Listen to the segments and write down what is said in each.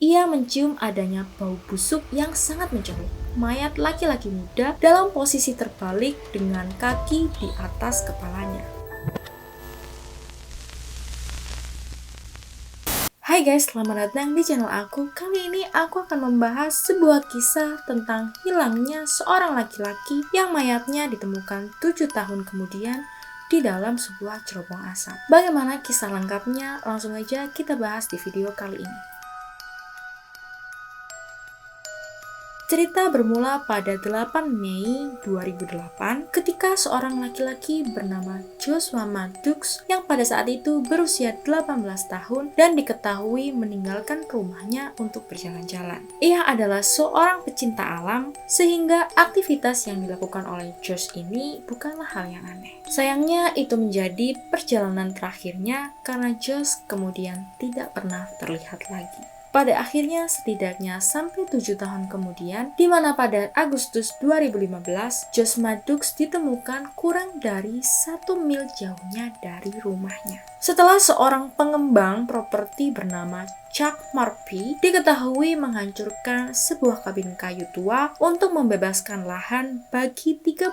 ia mencium adanya bau busuk yang sangat mencerut. Mayat laki-laki muda dalam posisi terbalik dengan kaki di atas kepalanya. Hai guys, selamat datang di channel aku. Kali ini aku akan membahas sebuah kisah tentang hilangnya seorang laki-laki yang mayatnya ditemukan 7 tahun kemudian di dalam sebuah cerobong asap. Bagaimana kisah lengkapnya? Langsung aja kita bahas di video kali ini. Cerita bermula pada 8 Mei 2008 ketika seorang laki-laki bernama Joshua Maddox yang pada saat itu berusia 18 tahun dan diketahui meninggalkan rumahnya untuk berjalan-jalan. Ia adalah seorang pecinta alam sehingga aktivitas yang dilakukan oleh Josh ini bukanlah hal yang aneh. Sayangnya itu menjadi perjalanan terakhirnya karena Josh kemudian tidak pernah terlihat lagi. Pada akhirnya setidaknya sampai 7 tahun kemudian, di mana pada Agustus 2015, Josh Maddox ditemukan kurang dari 1 mil jauhnya dari rumahnya. Setelah seorang pengembang properti bernama Chuck Murphy diketahui menghancurkan sebuah kabin kayu tua untuk membebaskan lahan bagi 32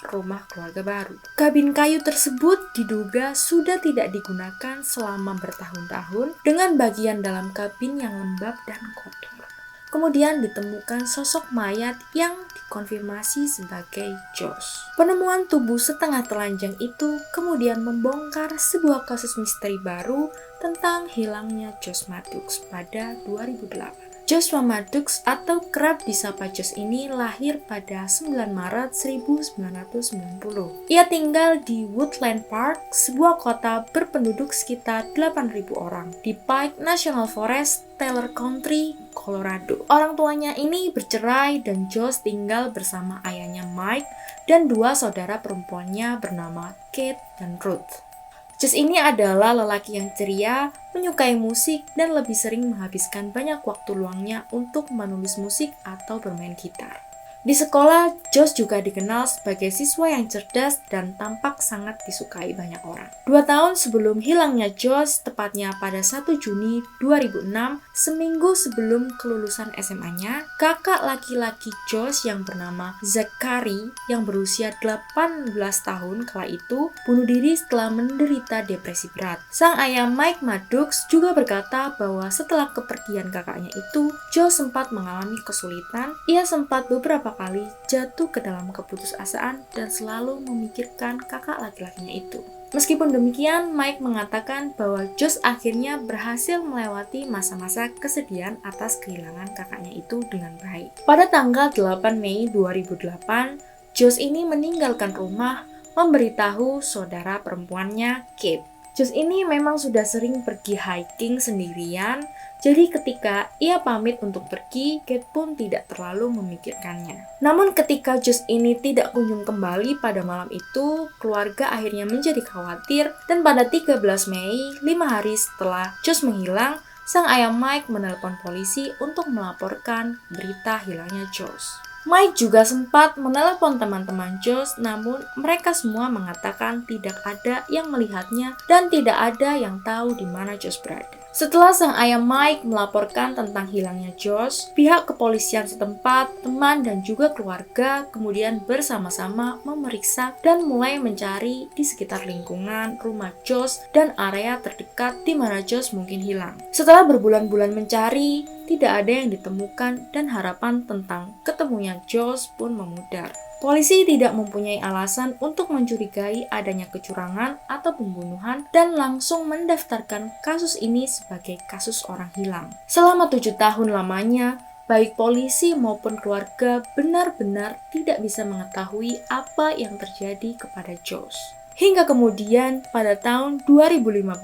rumah keluarga baru. Kabin kayu tersebut diduga sudah tidak digunakan selama bertahun-tahun dengan bagian dalam kabin yang lembab dan kotor. Kemudian ditemukan sosok mayat yang dikonfirmasi sebagai Josh. Penemuan tubuh setengah telanjang itu kemudian membongkar sebuah kasus misteri baru tentang hilangnya Josh Maddox pada 2008. Joshua Maddox atau kerap disapa Josh ini lahir pada 9 Maret 1990. Ia tinggal di Woodland Park, sebuah kota berpenduduk sekitar 8.000 orang di Pike National Forest, Taylor County, Colorado. Orang tuanya ini bercerai dan Josh tinggal bersama ayahnya Mike dan 2 saudara perempuannya bernama Kate dan Ruth. Josh ini adalah lelaki yang ceria, menyukai musik, dan lebih sering menghabiskan banyak waktu luangnya untuk menulis musik atau bermain gitar. Di sekolah, Josh juga dikenal sebagai siswa yang cerdas dan tampak sangat disukai banyak orang. 2 tahun sebelum hilangnya Josh, tepatnya pada 1 Juni 2006, seminggu sebelum kelulusan SMA-nya, kakak laki-laki Josh yang bernama Zachary yang berusia 18 tahun kala itu bunuh diri setelah menderita depresi berat. Sang ayah Mike Maddox juga berkata bahwa setelah kepergian kakaknya itu, Josh sempat mengalami kesulitan. Ia sempat beberapa kali jatuh ke dalam keputusasaan dan selalu memikirkan kakak laki-lakinya itu. Meskipun demikian, Mike mengatakan bahwa Josh akhirnya berhasil melewati masa-masa kesedihan atas kehilangan kakaknya itu dengan baik. Pada tanggal 8 Mei 2008, Josh ini meninggalkan rumah, memberitahu saudara perempuannya, Kate. Josh ini memang sudah sering pergi hiking sendirian, jadi ketika ia pamit untuk pergi, Kate pun tidak terlalu memikirkannya. Namun ketika Josh ini tidak kunjung kembali pada malam itu, keluarga akhirnya menjadi khawatir dan pada 13 Mei, 5 hari setelah Josh menghilang, sang ayah Mike menelpon polisi untuk melaporkan berita hilangnya Josh. Mike juga sempat menelepon teman-teman Josh, namun mereka semua mengatakan tidak ada yang melihatnya dan tidak ada yang tahu di mana Josh berada. Setelah sang ayah Mike melaporkan tentang hilangnya Josh, pihak kepolisian setempat, teman dan juga keluarga kemudian bersama-sama memeriksa dan mulai mencari di sekitar lingkungan rumah Josh dan area terdekat di mana Josh mungkin hilang. Setelah berbulan-bulan mencari, tidak ada yang ditemukan dan harapan tentang ketemunya Josh pun memudar. Polisi tidak mempunyai alasan untuk mencurigai adanya kecurangan atau pembunuhan dan langsung mendaftarkan kasus ini sebagai kasus orang hilang. Selama 7 tahun lamanya, baik polisi maupun keluarga benar-benar tidak bisa mengetahui apa yang terjadi kepada Josh. Hingga kemudian pada tahun 2015,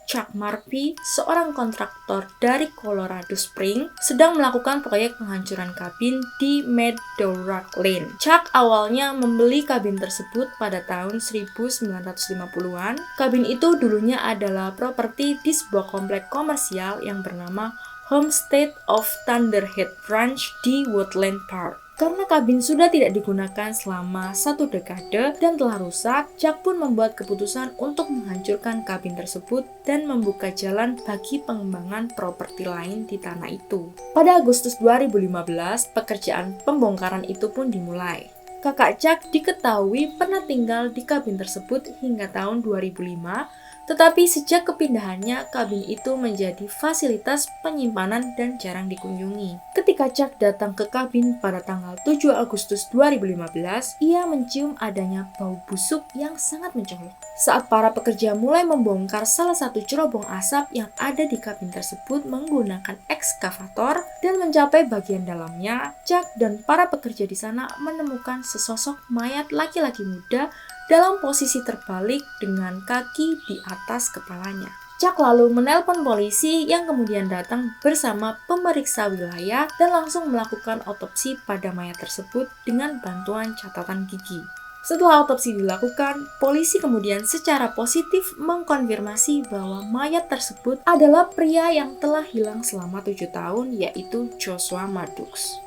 Chuck Murphy, seorang kontraktor dari Colorado Springs, sedang melakukan proyek penghancuran kabin di Meadow Rock Lane. Chuck awalnya membeli kabin tersebut pada tahun 1950-an. Kabin itu dulunya adalah properti di sebuah komplek komersial yang bernama Homestead of Thunderhead Ranch di Woodland Park. Karena kabin sudah tidak digunakan selama 1 dekade dan telah rusak, Chuck pun membuat keputusan untuk menghancurkan kabin tersebut dan membuka jalan bagi pengembangan properti lain di tanah itu. Pada Agustus 2015, pekerjaan pembongkaran itu pun dimulai. Kakak Chuck diketahui pernah tinggal di kabin tersebut hingga tahun 2005, tetapi sejak kepindahannya, kabin itu menjadi fasilitas penyimpanan dan jarang dikunjungi. Ketika Chuck datang ke kabin pada tanggal 7 Agustus 2015, ia mencium adanya bau busuk yang sangat mencolok. Saat para pekerja mulai membongkar salah satu cerobong asap yang ada di kabin tersebut menggunakan ekskavator dan mencapai bagian dalamnya, Chuck dan para pekerja di sana menemukan sesosok mayat laki-laki muda dalam posisi terbalik dengan kaki di atas kepalanya. Chuck lalu menelpon polisi yang kemudian datang bersama pemeriksa wilayah dan langsung melakukan otopsi pada mayat tersebut dengan bantuan catatan gigi. Setelah otopsi dilakukan, polisi kemudian secara positif mengkonfirmasi bahwa mayat tersebut adalah pria yang telah hilang selama 7 tahun, yaitu Joshua Maddox.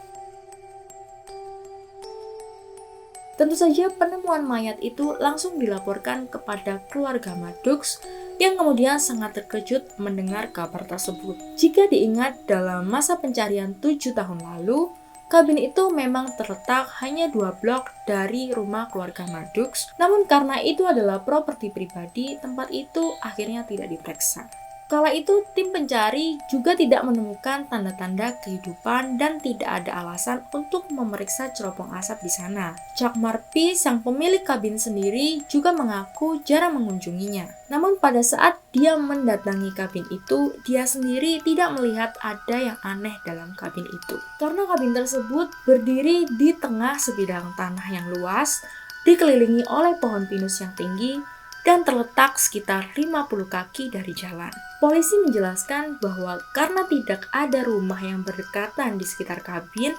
Tentu saja penemuan mayat itu langsung dilaporkan kepada keluarga Maddox yang kemudian sangat terkejut mendengar kabar tersebut. Jika diingat dalam masa pencarian 7 tahun lalu, kabin itu memang terletak hanya 2 blok dari rumah keluarga Maddox, namun karena itu adalah properti pribadi, tempat itu akhirnya tidak diperiksa. Kala itu, tim pencari juga tidak menemukan tanda-tanda kehidupan dan tidak ada alasan untuk memeriksa cerobong asap di sana. Chuck Murphy, sang pemilik kabin sendiri, juga mengaku jarang mengunjunginya. Namun pada saat dia mendatangi kabin itu, dia sendiri tidak melihat ada yang aneh dalam kabin itu. Karena kabin tersebut berdiri di tengah sebidang tanah yang luas, dikelilingi oleh pohon pinus yang tinggi, dan terletak sekitar 50 kaki dari jalan. Polisi menjelaskan bahwa karena tidak ada rumah yang berdekatan di sekitar kabin,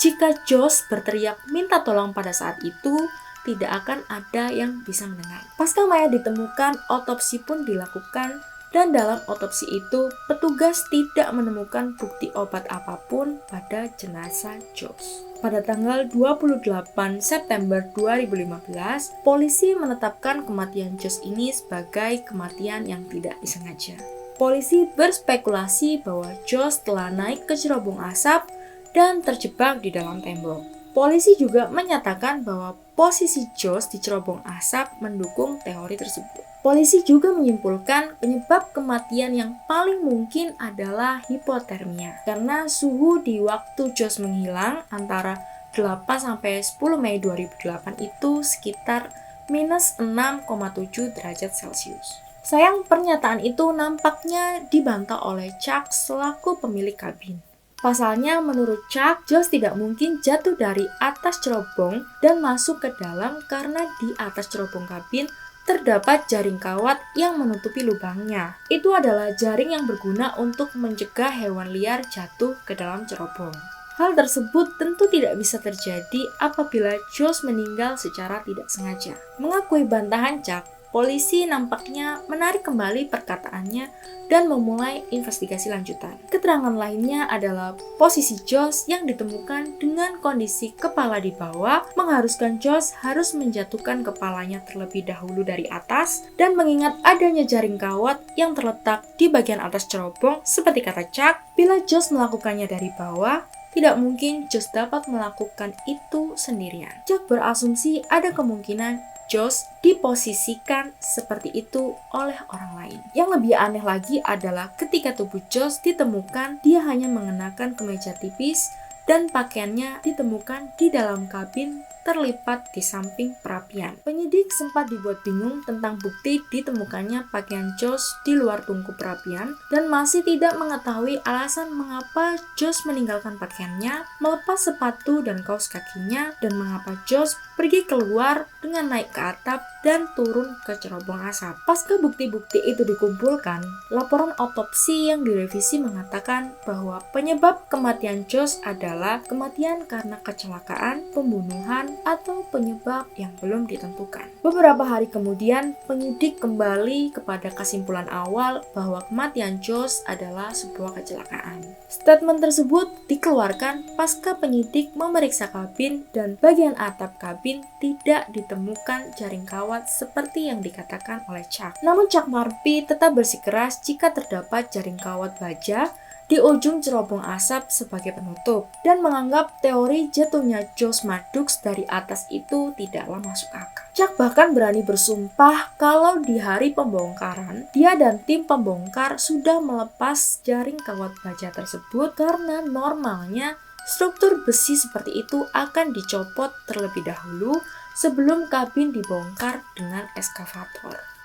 jika Josh berteriak minta tolong pada saat itu, tidak akan ada yang bisa mendengar. Pasca mayat ditemukan, otopsi pun dilakukan, dan dalam otopsi itu, petugas tidak menemukan bukti obat apapun pada jenazah Josh. Pada tanggal 28 September 2015, polisi menetapkan kematian Josh ini sebagai kematian yang tidak disengaja. Polisi berspekulasi bahwa Josh telah naik ke cerobong asap dan terjebak di dalam tembok. Polisi juga menyatakan bahwa posisi Josh di cerobong asap mendukung teori tersebut. Polisi juga menyimpulkan penyebab kematian yang paling mungkin adalah hipotermia, karena suhu di waktu Josh menghilang antara 8-10 Mei 2008 itu sekitar minus 6,7 derajat Celcius. Sayang, pernyataan itu nampaknya dibantah oleh Chuck selaku pemilik kabin. Pasalnya, menurut Chuck, Josh tidak mungkin jatuh dari atas cerobong dan masuk ke dalam karena di atas cerobong kabin terdapat jaring kawat yang menutupi lubangnya. Itu adalah jaring yang berguna untuk mencegah hewan liar jatuh ke dalam cerobong. Hal tersebut tentu tidak bisa terjadi apabila Josh meninggal secara tidak sengaja. Mengakui bantahan Chuck, polisi nampaknya menarik kembali perkataannya dan memulai investigasi lanjutan. Keterangan lainnya adalah posisi Josh yang ditemukan dengan kondisi kepala di bawah mengharuskan Josh harus menjatuhkan kepalanya terlebih dahulu dari atas dan mengingat adanya jaring kawat yang terletak di bagian atas cerobong seperti kata Chuck, bila Josh melakukannya dari bawah, tidak mungkin Josh dapat melakukan itu sendirian. Chuck berasumsi ada kemungkinan Josh diposisikan seperti itu oleh orang lain. Yang lebih aneh lagi adalah ketika tubuh Josh ditemukan, dia hanya mengenakan kemeja tipis dan pakaiannya ditemukan di dalam kabin terlipat di samping perapian. Penyidik sempat dibuat bingung tentang bukti ditemukannya pakaian Josh di luar tungku perapian dan masih tidak mengetahui alasan mengapa Josh meninggalkan pakaiannya, melepas sepatu dan kaos kakinya, dan mengapa Josh pergi keluar dengan naik ke atap dan turun ke cerobong asap. Pasca bukti-bukti itu dikumpulkan, laporan otopsi yang direvisi mengatakan bahwa penyebab kematian Josh adalah kematian karena kecelakaan, pembunuhan, atau penyebab yang belum ditentukan. Beberapa hari kemudian, penyidik kembali kepada kesimpulan awal bahwa kematian Josh adalah sebuah kecelakaan. Statement tersebut dikeluarkan pasca penyidik memeriksa kabin dan bagian atap kabin tidak ditemukan jaring kawat seperti yang dikatakan oleh Chuck. Namun Chuck Murphy tetap bersikeras jika terdapat jaring kawat baja di ujung cerobong asap sebagai penutup dan menganggap teori jatuhnya Josh Maddox dari atas itu tidaklah masuk akal. Chuck bahkan berani bersumpah kalau di hari pembongkaran, dia dan tim pembongkar sudah melepas jaring kawat baja tersebut karena normalnya struktur besi seperti itu akan dicopot terlebih dahulu sebelum kabin dibongkar dengan eskavator.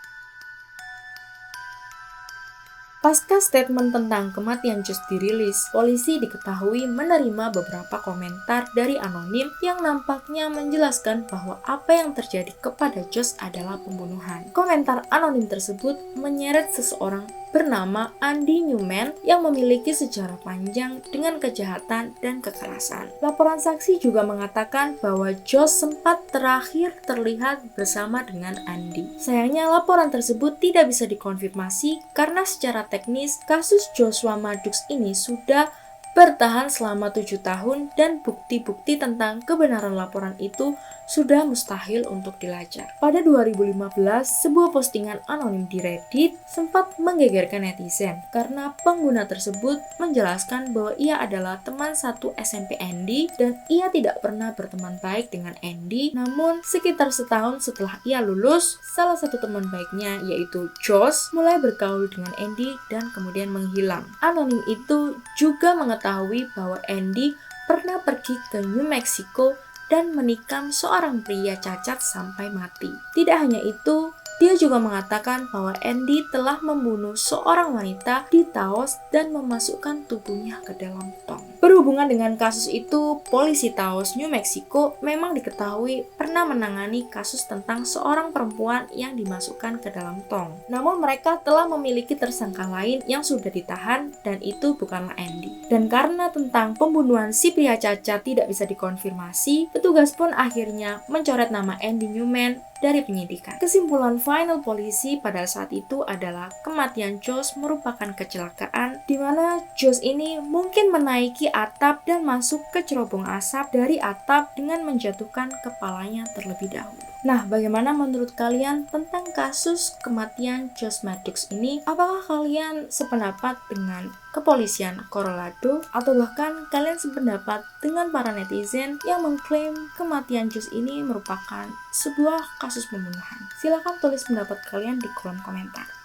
Pasca statement tentang kematian Josh dirilis, polisi diketahui menerima beberapa komentar dari anonim yang nampaknya menjelaskan bahwa apa yang terjadi kepada Josh adalah pembunuhan. Komentar anonim tersebut menyeret seseorang bernama Andy Newman yang memiliki sejarah panjang dengan kejahatan dan kekerasan. Laporan saksi juga mengatakan bahwa Josh sempat terakhir terlihat bersama dengan Andy. Sayangnya laporan tersebut tidak bisa dikonfirmasi karena secara teknis kasus Joshua Maddox ini sudah bertahan selama 7 tahun dan bukti-bukti tentang kebenaran laporan itu sudah mustahil untuk dilacak. Pada 2015, sebuah postingan anonim di Reddit sempat menggegerkan netizen karena pengguna tersebut menjelaskan bahwa ia adalah teman satu SMP Andy dan ia tidak pernah berteman baik dengan Andy. Namun, sekitar setahun setelah ia lulus, salah satu teman baiknya yaitu Josh mulai bergaul dengan Andy dan kemudian menghilang. Anonim itu juga mengetahui bahwa Andy pernah pergi ke New Mexico dan menikam seorang pria cacat sampai mati. Tidak hanya itu, dia juga mengatakan bahwa Andy telah membunuh seorang wanita di Taos dan memasukkan tubuhnya ke dalam tong. Berhubungan dengan kasus itu, polisi Taos, New Mexico memang diketahui pernah menangani kasus tentang seorang perempuan yang dimasukkan ke dalam tong. Namun mereka telah memiliki tersangka lain yang sudah ditahan dan itu bukanlah Andy. Dan karena tentang pembunuhan si pria cacat tidak bisa dikonfirmasi, petugas pun akhirnya mencoret nama Andy Newman dari penyidikan. Kesimpulan final polisi pada saat itu adalah kematian Josh merupakan kecelakaan di mana Josh ini mungkin menaiki atap dan masuk ke cerobong asap dari atap dengan menjatuhkan kepalanya terlebih dahulu. Nah, bagaimana menurut kalian tentang kasus kematian Josh Maddox ini? Apakah kalian sependapat dengan kepolisian Colorado atau bahkan kalian sependapat dengan para netizen yang mengklaim kematian Josh ini merupakan sebuah kasus pembunuhan? Silahkan tulis pendapat kalian di kolom komentar.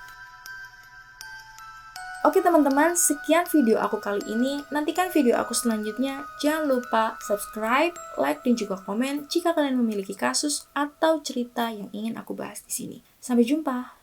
Oke teman-teman, sekian video aku kali ini. Nantikan video aku selanjutnya. Jangan lupa subscribe, like, dan juga komen jika kalian memiliki kasus atau cerita yang ingin aku bahas di sini. Sampai jumpa!